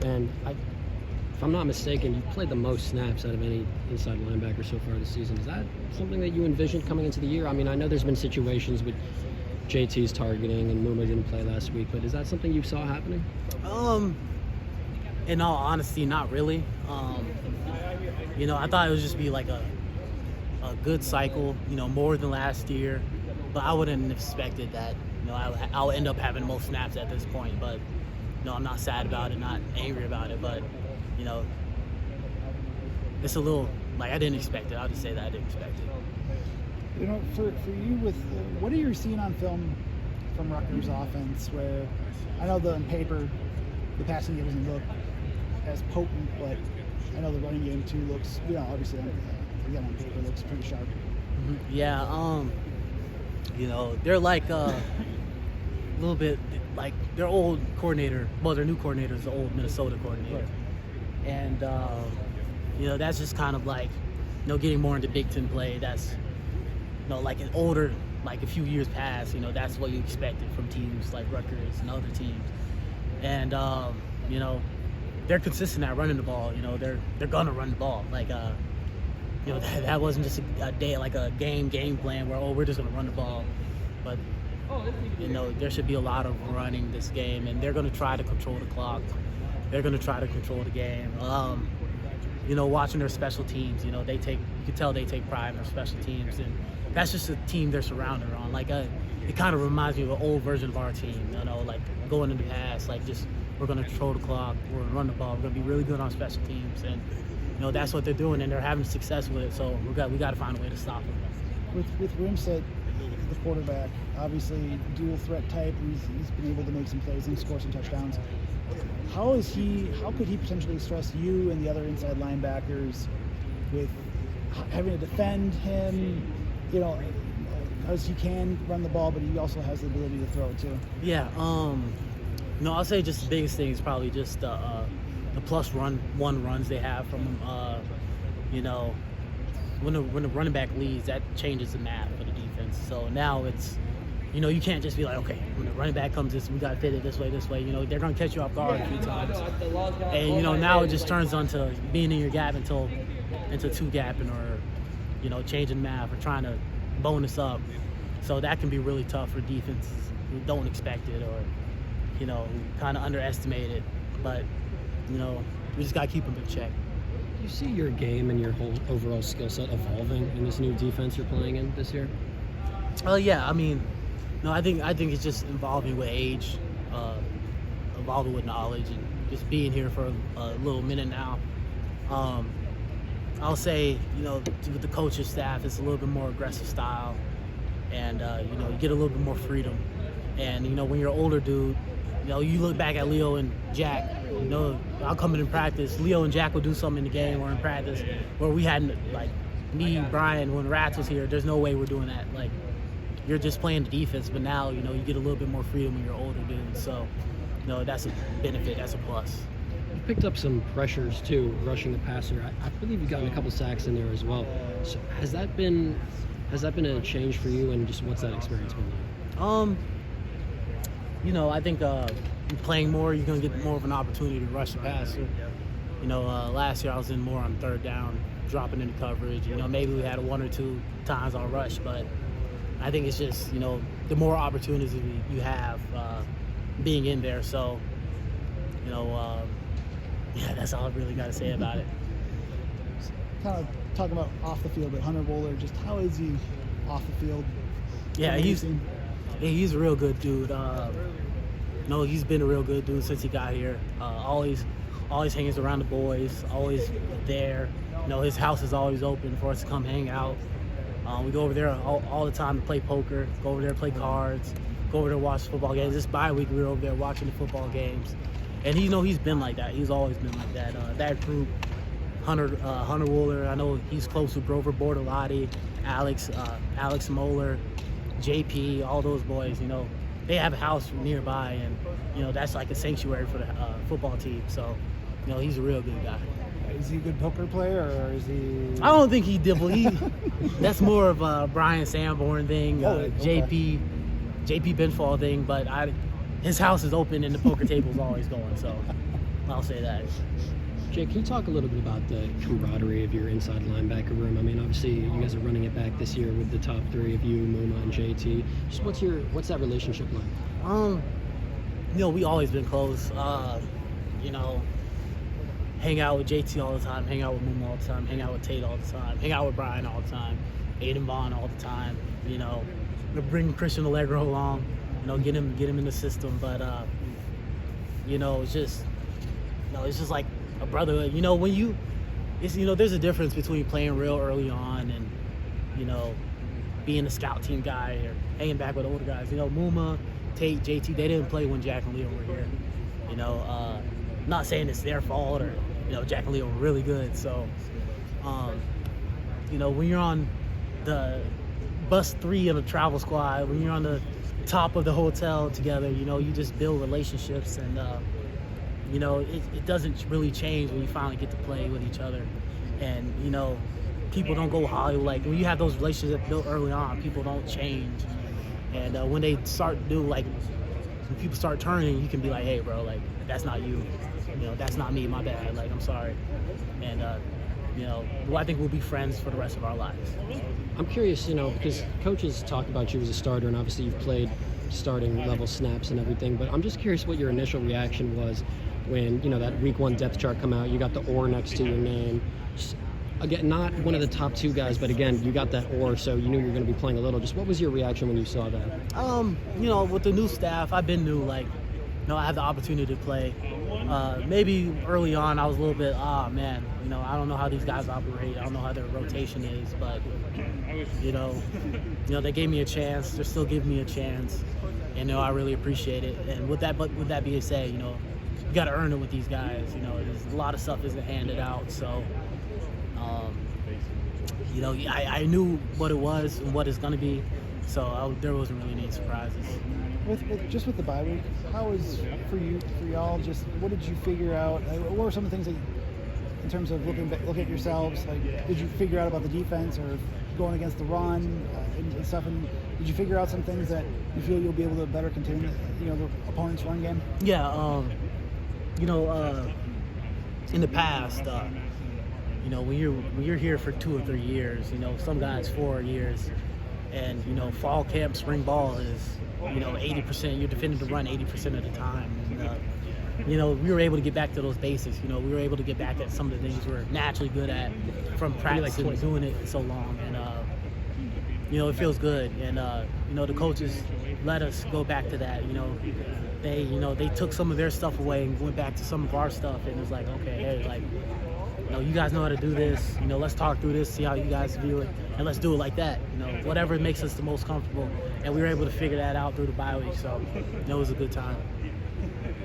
and if I'm not mistaken, you played the most snaps out of any inside linebacker so far this season. Is that something that you envisioned coming into the year? I mean, I know there's been situations with JT's targeting and Muma didn't play last week, but is that something you saw happening? In all honesty, not really. I thought it would just be like a good cycle, more than last year, but I wouldn't have expected that. I'll end up having most snaps at this point, but I'm not sad about it, not angry about it, but it's a little like I didn't expect it. I'll just say that I didn't expect it. For you, with what are you seeing on film from Rutgers' offense? Where I know on paper the passing game doesn't look as potent, but I know the running game too looks, obviously again on paper looks pretty sharp. Mm-hmm. Yeah, they're like a little bit like their old coordinator. Well, their new coordinator is the old Minnesota coordinator, right. And that's just kind of like getting more into Big Ten play. That's like an older, like a few years past. That's what you expected from teams like Rutgers and other teams, and they're consistent at running the ball. They're gonna run the ball. Like that wasn't just a day like a game plan where we're just gonna run the ball, but there should be a lot of running this game, and they're gonna try to control the clock. They're gonna try to control the game. Watching their special teams, you can tell they take pride in their special teams, and that's just a team they're surrounded on. Like it kind of reminds me of an old version of our team. Like going in the past, like just we're gonna control the clock, we're gonna run the ball, we're gonna be really good on special teams, and that's what they're doing, and they're having success with it. So we got to find a way to stop them. With Rimset, the quarterback, obviously dual threat type. He's been able to make some plays and score some touchdowns. How could he potentially stress you and the other inside linebackers with having to defend him? Because he can run the ball, but he also has the ability to throw it too. Yeah. I'll say just the biggest thing is probably just the plus one runs they have from him. When the running back leads, that changes the map for the defense. So now it's, you can't just be like, okay, when the running back comes, we got to fit it this way. They're going to catch you off guard a few times. And, now it just turns onto being in your gap into two gapping or, changing math or trying to bonus up. So that can be really tough for defenses who don't expect it or, kind of underestimate it. But, we just got to keep them in check. Do you see your game and your whole overall skill set evolving in this new defense you're playing in this year? Yeah. I mean, I think it's just evolving with age, evolving with knowledge, and just being here for a little minute now. I'll say, with the coaching staff, it's a little bit more aggressive style, and you get a little bit more freedom. And when you're an older dude, you look back at Leo and Jack. I'll come in practice. Leo and Jack will do something in the game or in practice where we hadn't, like me, Brian, when Rats was here. There's no way we're doing that. Like, you're just playing the defense, but now you get a little bit more freedom when you're older dude. So, that's a benefit. That's a plus. You picked up some pressures too, rushing the passer. I believe you gotten a couple sacks in there as well. So has that been a change for you, and just what's that experience been like? I think playing more, you're gonna get more of an opportunity to rush the passer. Last year I was in more on third down, dropping into coverage. Maybe we had one or two times on rush, but I think it's just the more opportunities you have being in there. So yeah, that's all I really got to say about it. Kind of talking about off the field, but Hunter Wohler, just how is he off the field? Yeah, he's a real good dude. He's been a real good dude since he got here. Always hangs around the boys, always there. His house is always open for us to come hang out. We go over there all the time to play poker, go over there to play cards, go over there to watch football games. This bye week we were over there watching the football games. And he's been like that. He's always been like that. That group, Hunter Wohler, I know he's close to Grover Bortolotti, Alex Moeller, JP, all those boys, they have a house nearby, and that's like a sanctuary for the football team. So, he's a real good guy. Is he a good poker player, or is he? I don't think he dibble. That's more of a Brian Sanborn thing, JP Benfall thing. But his house is open and the poker table is always going. So, I'll say that. Jake, can you talk a little bit about the camaraderie of your inside linebacker room? I mean, obviously, you guys are running it back this year with the top three of you, Muma and JT. Just what's that relationship like? We always been close. Hang out with JT all the time, hang out with Muma all the time, hang out with Tate all the time, hang out with Brian all the time, Aiden Vaughn all the time. Bring Christian Allegro along, get him in the system. But it's just like a brotherhood. There's a difference between playing real early on and being a scout team guy or hanging back with older guys. Muma, Tate, JT, they didn't play when Jack and Leo were here. Not saying it's their fault or Jack and Leo were really good. So when you're on the bus 3 of a travel squad, when you're on the top of the hotel together, you just build relationships, and it doesn't really change when you finally get to play with each other. And people don't go Hollywood. Like when you have those relationships built early on, people don't change. And when they start to when people start turning, you can be like, hey bro, like that's not you, that's not me, my bad, like I'm sorry. And I think we'll be friends for the rest of our lives. I'm curious, because coaches talk about you as a starter, and obviously you've played starting level snaps and everything, but I'm just curious what your initial reaction was when, that week 1 depth chart come out, you got the or next to your name. Just, again, not one of the top 2 guys, but again, you got that or, so you knew you were going to be playing a little. Just what was your reaction when you saw that? With the new staff, I've been new, I had the opportunity to play. Maybe early on I was a little bit, man, I don't know how these guys operate. I don't know how their rotation is, but, they gave me a chance. They're still giving me a chance, and I really appreciate it. And with that being said, you got to earn it with these guys. There's a lot of stuff isn't handed out, so I knew what it was and what it's going to be, so there wasn't really any surprises. With the bye week, how was for y'all? Just what did you figure out? What were some of the things that, in terms of looking at yourselves, did you figure out about the defense or going against the run and stuff? And did you figure out some things that you feel you'll be able to better contain the opponent's run game? Yeah, in the past, when you're here for 2 or 3 years, some guys 4 years, and fall camp, spring ball is 80%. You're defending the run 80% of the time. And, we were able to get back to those basics. We were able to get back at some of the things we're naturally good at from practicing and doing it so long. And it feels good. And the coaches let us go back to that. They took some of their stuff away and went back to some of our stuff. And it was like, okay, hey, you guys know how to do this. Let's talk through this, see how you guys view it, and let's do it like that. Whatever makes us the most comfortable. And we were able to figure that out through the bye week. So it was a good time.